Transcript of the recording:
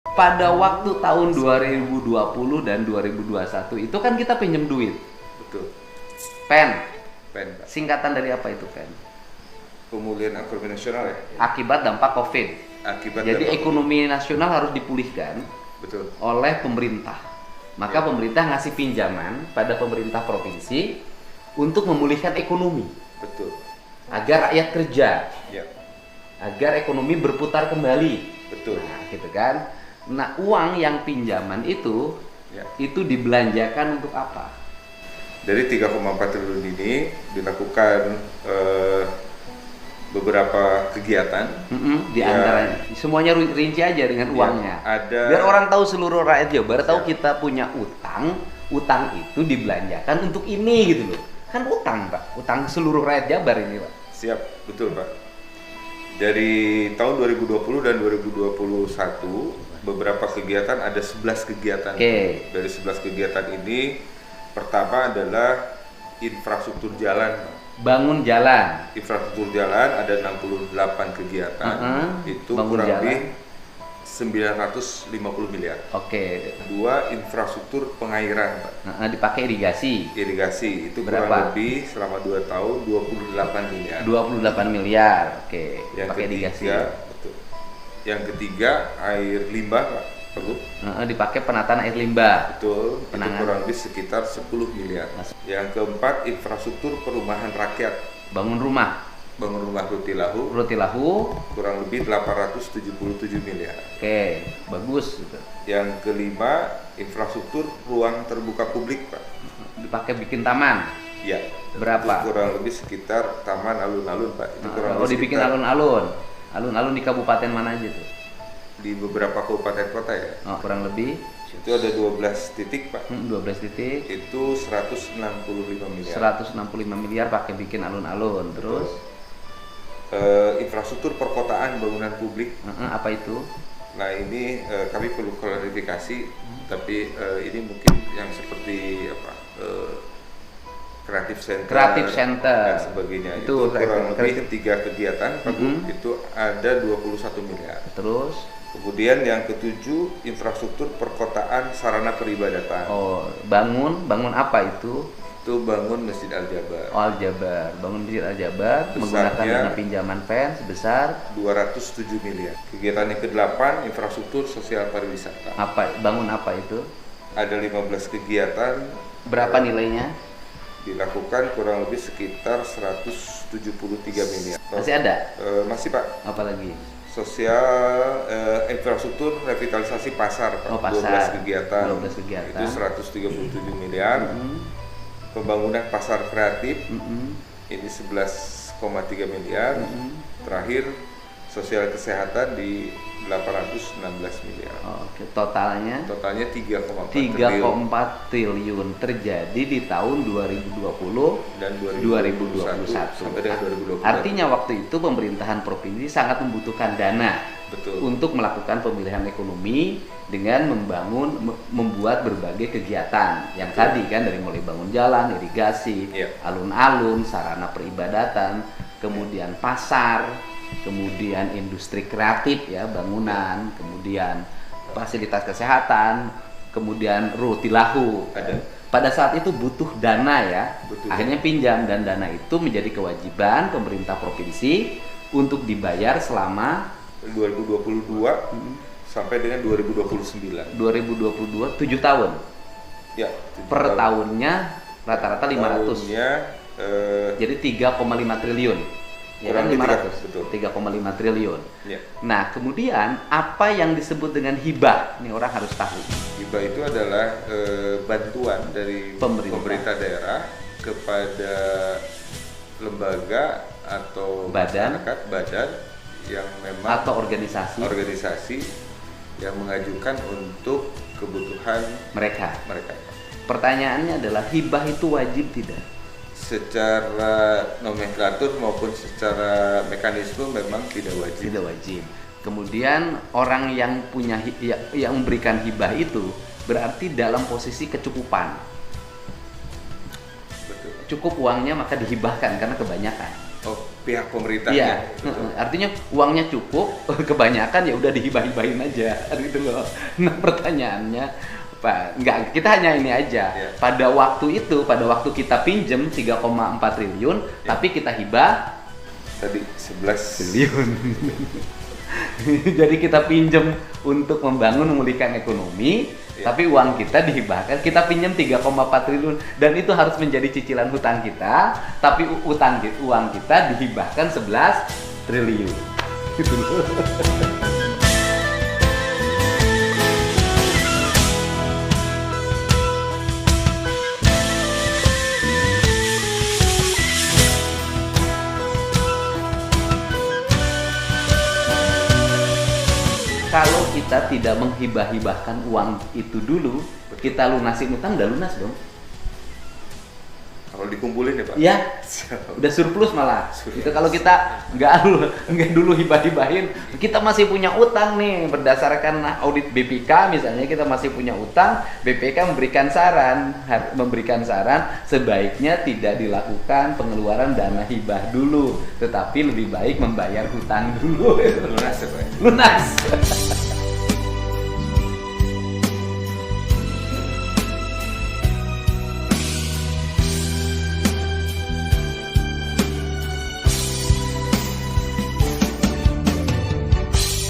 Pada waktu tahun 2020 dan 2021 itu kan kita pinjam duit. Betul. PEN. PEN, Pak. Singkatan dari apa itu PEN? Pemulihan ekonomi nasional ya. Akibat dampak COVID. Jadi ekonomi nasional harus dipulihkan. Betul. Oleh pemerintah. Maka pemerintah ngasih pinjaman pada pemerintah provinsi untuk memulihkan ekonomi. Betul. Agar rakyat kerja. Ya. Agar ekonomi berputar kembali. Betul. Nah, gitu kan. Nah, uang yang pinjaman itu itu dibelanjakan untuk apa? Dari 3,4 triliun ini dilakukan beberapa kegiatan. Di antaranya semuanya rinci aja dengan uangnya. Ada. Biar orang tahu, seluruh rakyat Jawa Barat tahu kita punya utang. Utang itu dibelanjakan untuk ini gitu loh. Kan utang, Pak. Utang seluruh rakyat Jabar ini, Pak. Siap, betul, Pak. Dari tahun 2020 dan 2021 beberapa kegiatan, ada 11 kegiatan. Dari 11 kegiatan ini pertama adalah infrastruktur jalan. Bangun jalan. Infrastruktur jalan ada 68 kegiatan. Itu bangun kurang jalan. lebih 950 miliar. Dua, infrastruktur pengairan, Pak. Dipakai irigasi. Irigasi itu berapa? Kurang lebih selama 2 tahun 28 miliar. 28 miliar. Yang pakai irigasi. Betul. Yang ketiga, air limbah, Pak. Dipakai penataan air limbah. Betul. Penanganan. Itu kurang lebih sekitar 10 miliar. Yang keempat, infrastruktur perumahan rakyat. Bangun rumah. Bangun rumah Rutilahu. Kurang lebih 877 miliar. Bagus gitu. Yang kelima, infrastruktur ruang terbuka publik, Pak. Dipakai bikin taman. Ya. Berapa? Itu kurang lebih sekitar taman alun-alun, Pak. Itu kurang lebih dibikin alun-alun. Alun-alun di kabupaten mana aja tuh? Di beberapa kabupaten kota ya. Kurang lebih. Itu ada 12 titik, Pak. 12 titik. Itu 165 miliar. 165 miliar pakai bikin alun-alun. Terus infrastruktur perkotaan bangunan publik. Apa itu? Nah, ini kami perlu klarifikasi, tapi ini mungkin yang seperti apa? Kreatif center dan sebagainya. Itu kurang lebih 3 kegiatan, Pak. Itu ada 21 miliar. Terus kemudian yang ketujuh, infrastruktur perkotaan sarana peribadatan. Bangun apa itu? Itu bangun Masjid Al-Jabar. Al-Jabar, bangun Masjid Al-Jabar menggunakan dana pinjaman PEN sebesar 207 miliar. Kegiatan yang ke-8, infrastruktur sosial pariwisata. Bangun apa itu? Ada 15 kegiatan. Berapa nilainya? Dilakukan kurang lebih sekitar 173 miliar. Masih ada? Masih, Pak. Apa lagi? Sosial, infrastruktur revitalisasi pasar, Pak. Pasar. 12 kegiatan. Itu 137 miliar. Pembangunan pasar kreatif ini 11,3 miliar. Terakhir, sosial kesehatan di 816 miliar. Totalnya 3,4 triliun terjadi di tahun 2020 dan 2021 sampai dengan 2020. Artinya waktu itu pemerintahan provinsi sangat membutuhkan dana. Betul. Untuk melakukan pemulihan ekonomi dengan membuat berbagai kegiatan yang tadi kan, dari mulai bangun jalan, irigasi, alun-alun, sarana peribadatan, kemudian pasar, kemudian industri kreatif ya, bangunan, kemudian fasilitas kesehatan, kemudian Rutilahu. Pada saat itu butuh dana ya. Akhirnya pinjam, dan dana itu menjadi kewajiban pemerintah provinsi untuk dibayar selama 2022 sampai dengan 2029. 2022 7 tahun. Ya, per tahunnya rata-rata 500. Jadi 3,5 triliun. Ya kan, 500. Betul. 3,5 triliun. Ya. Nah, kemudian apa yang disebut dengan hibah? Ini orang harus tahu. Hibah itu adalah bantuan dari pemerintah daerah kepada lembaga atau badan yang memang atau organisasi yang mengajukan untuk kebutuhan mereka. Pertanyaannya adalah, hibah itu wajib tidak? Secara nomenklatur maupun secara mekanisme memang tidak wajib. Kemudian orang yang memberikan hibah itu berarti dalam posisi kecukupan. Betul. Cukup uangnya maka dihibahkan karena kebanyakan. Pihak pemerintah. Iya. Artinya uangnya cukup, kebanyakan ya udah dihibah-hibahin aja, gitu loh. Nah pertanyaannya, Pak, enggak, kita hanya ini aja. Pada waktu itu, pada waktu kita pinjem 3,4 triliun, tapi kita hibah tadi 11 triliun. Jadi kita pinjem untuk membangun memulihkan ekonomi, tapi uang kita dihibahkan, kita pinjam 3,4 triliun dan itu harus menjadi cicilan hutang kita, tapi uang kita dihibahkan 11 triliun. Gitu loh. Kalau kita tidak menghibah-hibahkan uang itu dulu, kita lunasin utang, udah lunas dong. Kalau dikumpulin ya Pak? Iya, udah surplus malah. Itu kalau kita nggak dulu hibah-hibahin, kita masih punya utang nih. Berdasarkan audit BPK misalnya, kita masih punya utang, BPK memberikan saran sebaiknya tidak dilakukan pengeluaran dana hibah dulu, tetapi lebih baik membayar hutang dulu. Lunas ya Pak? Lunas.